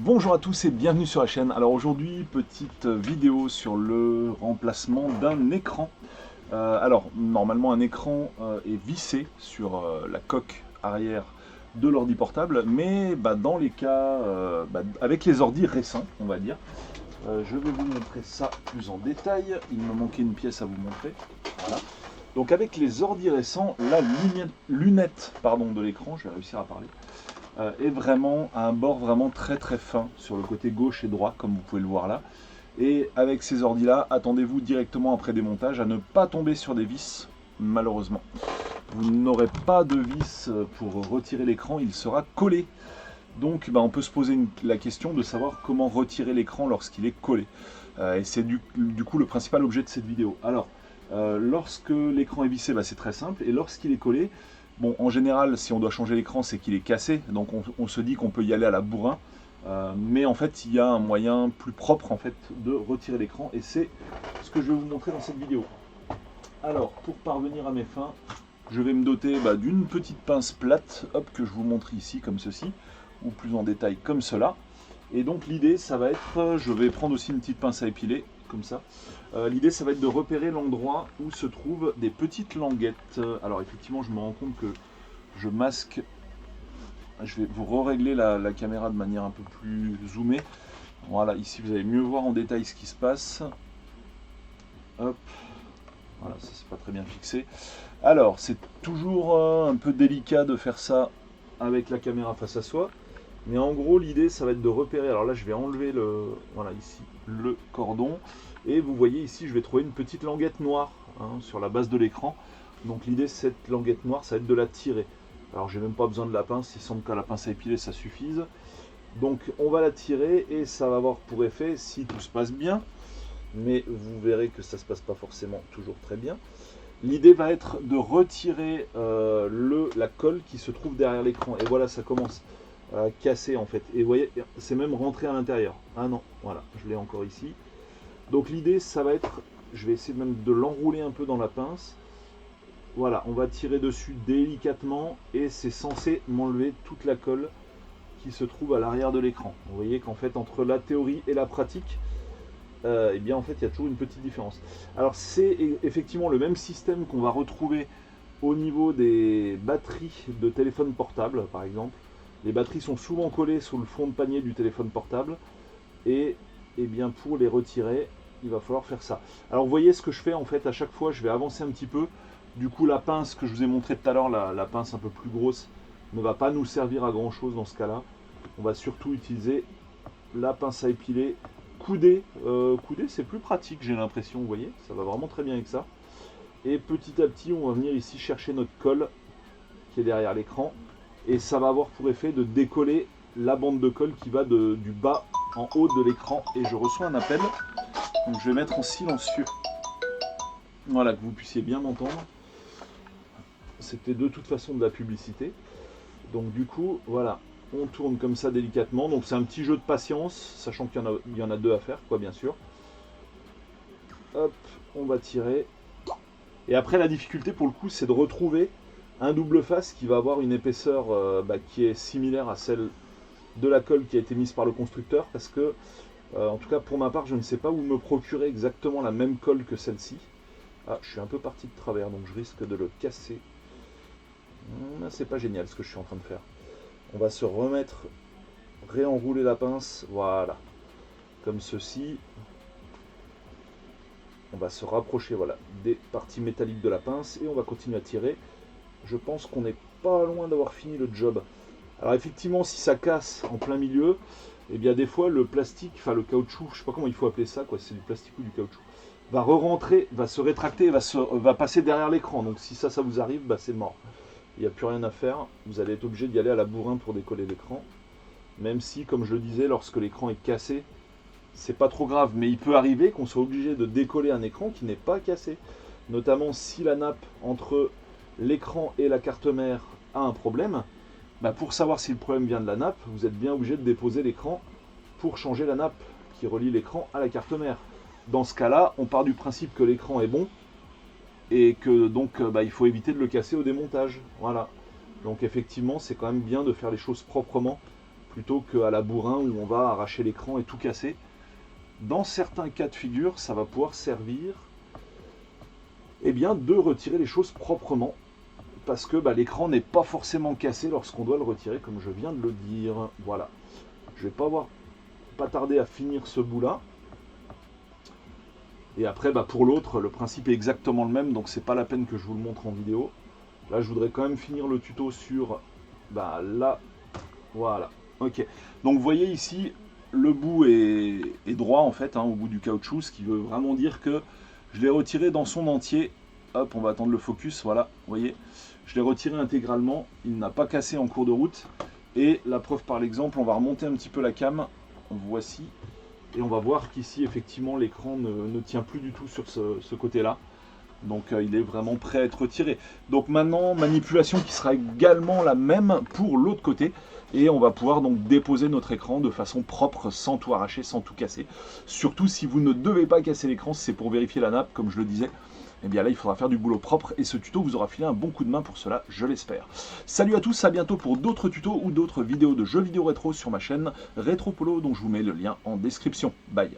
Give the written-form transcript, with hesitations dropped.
Bonjour à tous et bienvenue sur la chaîne. Alors aujourd'hui, petite vidéo sur le remplacement d'un écran. Alors normalement un écran est vissé sur la coque arrière de l'ordi portable, mais dans les cas, avec les ordis récents, on va dire, je vais vous montrer ça plus en détail. Il me manquait une pièce à vous montrer. Voilà. Donc avec les ordis récents, la lunette de l'écran, je vais réussir à parler, est vraiment à un bord vraiment très très fin sur le côté gauche et droit, comme vous pouvez le voir là. Et avec ces ordis là, attendez-vous directement après démontage à ne pas tomber sur des vis, malheureusement. Vous n'aurez pas de vis pour retirer l'écran, il sera collé. Donc on peut se poser la question de savoir comment retirer l'écran lorsqu'il est collé. Et c'est du coup le principal objet de cette vidéo. Alors, lorsque l'écran est vissé, c'est très simple, et lorsqu'il est collé, bon, en général, si on doit changer l'écran, c'est qu'il est cassé, donc on se dit qu'on peut y aller à la bourrin, mais en fait, il y a un moyen plus propre en fait de retirer l'écran, et c'est ce que je vais vous montrer dans cette vidéo. Alors, pour parvenir à mes fins, je vais me doter d'une petite pince plate, hop, que je vous montre ici, comme ceci, ou plus en détail, comme cela. Et donc l'idée, ça va être, je vais prendre aussi une petite pince à épiler, comme ça. L'idée, ça va être de repérer l'endroit où se trouvent des petites languettes. Alors effectivement, je me rends compte que je masque. Je vais vous régler la caméra de manière un peu plus zoomée. Voilà, ici vous allez mieux voir en détail ce qui se passe. Hop, voilà, ça c'est pas très bien fixé. Alors, c'est toujours un peu délicat de faire ça avec la caméra face à soi. Mais en gros, l'idée, ça va être de repérer. Alors là, je vais enlever voilà, ici, le cordon. Et vous voyez ici, je vais trouver une petite languette noire sur la base de l'écran. Donc l'idée, cette languette noire, ça va être de la tirer. Alors, j'ai même pas besoin de la pince. Il semble qu'à la pince à épiler, ça suffise. Donc, on va la tirer et ça va avoir pour effet, si tout se passe bien, mais vous verrez que ça se passe pas forcément toujours très bien. L'idée va être de retirer la colle qui se trouve derrière l'écran. Et voilà, ça commence à casser en fait. Et vous voyez, c'est même rentré à l'intérieur. Ah non, voilà, je l'ai encore ici. Donc l'idée, ça va être, je vais essayer même de l'enrouler un peu dans la pince. Voilà, on va tirer dessus délicatement et c'est censé m'enlever toute la colle qui se trouve à l'arrière de l'écran. Vous voyez qu'en fait, entre la théorie et la pratique, eh bien en fait, il y a toujours une petite différence. Alors c'est effectivement le même système qu'on va retrouver au niveau des batteries de téléphone portable, par exemple. Les batteries sont souvent collées sur le fond de panier du téléphone portable et bien pour les retirer, il va falloir faire ça. Alors vous voyez ce que je fais en fait, à chaque fois je vais avancer un petit peu. Du coup la pince que je vous ai montré tout à l'heure, la pince un peu plus grosse, ne va pas nous servir à grand chose dans ce cas là. On va surtout utiliser la pince à épiler coudée. Coudée c'est plus pratique, j'ai l'impression, vous voyez, ça va vraiment très bien avec ça. Et petit à petit on va venir ici chercher notre colle qui est derrière l'écran. Et ça va avoir pour effet de décoller la bande de colle qui va du bas en haut de l'écran. Et je reçois un appel, donc je vais mettre en silencieux. Voilà, que vous puissiez bien m'entendre. C'était de toute façon de la publicité. Donc du coup, voilà, on tourne comme ça délicatement. Donc c'est un petit jeu de patience, sachant qu'il y en a deux à faire, quoi, bien sûr. Hop, on va tirer. Et après, la difficulté pour le coup, c'est de retrouver un double face qui va avoir une épaisseur qui est similaire à celle de la colle qui a été mise par le constructeur, parce que en tout cas pour ma part je ne sais pas où me procurer exactement la même colle que celle-ci. Ah, je suis un peu parti de travers donc je risque de le casser. C'est pas génial ce que je suis en train de faire. On va se remettre, réenrouler la pince, voilà, comme ceci. On va se rapprocher, voilà, des parties métalliques de la pince et on va continuer à tirer. Je pense qu'on n'est pas loin d'avoir fini le job. Alors effectivement, si ça casse en plein milieu, eh bien des fois le plastique, enfin le caoutchouc, je sais pas comment il faut appeler ça, quoi, c'est du plastique ou du caoutchouc, va re-rentrer, va se rétracter, va passer derrière l'écran. Donc si ça vous arrive, c'est mort. Il n'y a plus rien à faire. Vous allez être obligé d'y aller à la bourrin pour décoller l'écran. Même si, comme je le disais, lorsque l'écran est cassé, c'est pas trop grave. Mais il peut arriver qu'on soit obligé de décoller un écran qui n'est pas cassé. Notamment si la nappe entre l'écran et la carte mère a un problème, pour savoir si le problème vient de la nappe, vous êtes bien obligé de déposer l'écran pour changer la nappe qui relie l'écran à la carte mère. Dans ce cas-là, on part du principe que l'écran est bon et que donc il faut éviter de le casser au démontage. Voilà. Donc effectivement, c'est quand même bien de faire les choses proprement plutôt qu'à la bourrin où on va arracher l'écran et tout casser. Dans certains cas de figure, ça va pouvoir servir eh bien, de retirer les choses proprement, parce que l'écran n'est pas forcément cassé lorsqu'on doit le retirer, comme je viens de le dire. Voilà. Je vais pas tarder à finir ce bout-là. Et après, pour l'autre, le principe est exactement le même, donc c'est pas la peine que je vous le montre en vidéo. Là, je voudrais quand même finir le tuto sur là. Voilà. Ok. Donc, vous voyez ici, le bout est droit en fait, au bout du caoutchouc, ce qui veut vraiment dire que je l'ai retiré dans son entier. Hop, on va attendre le focus, voilà, vous voyez. Je l'ai retiré intégralement, il n'a pas cassé en cours de route. Et la preuve par l'exemple, on va remonter un petit peu la cam, voici. Et on va voir qu'ici, effectivement, l'écran ne tient plus du tout sur ce côté-là. Donc il est vraiment prêt à être retiré. Donc maintenant, manipulation qui sera également la même pour l'autre côté. Et on va pouvoir donc déposer notre écran de façon propre, sans tout arracher, sans tout casser. Surtout si vous ne devez pas casser l'écran, si c'est pour vérifier la nappe, comme je le disais. Et bien là, il faudra faire du boulot propre et ce tuto vous aura filé un bon coup de main pour cela, je l'espère. Salut à tous, à bientôt pour d'autres tutos ou d'autres vidéos de jeux vidéo rétro sur ma chaîne Rétropolo, dont je vous mets le lien en description. Bye.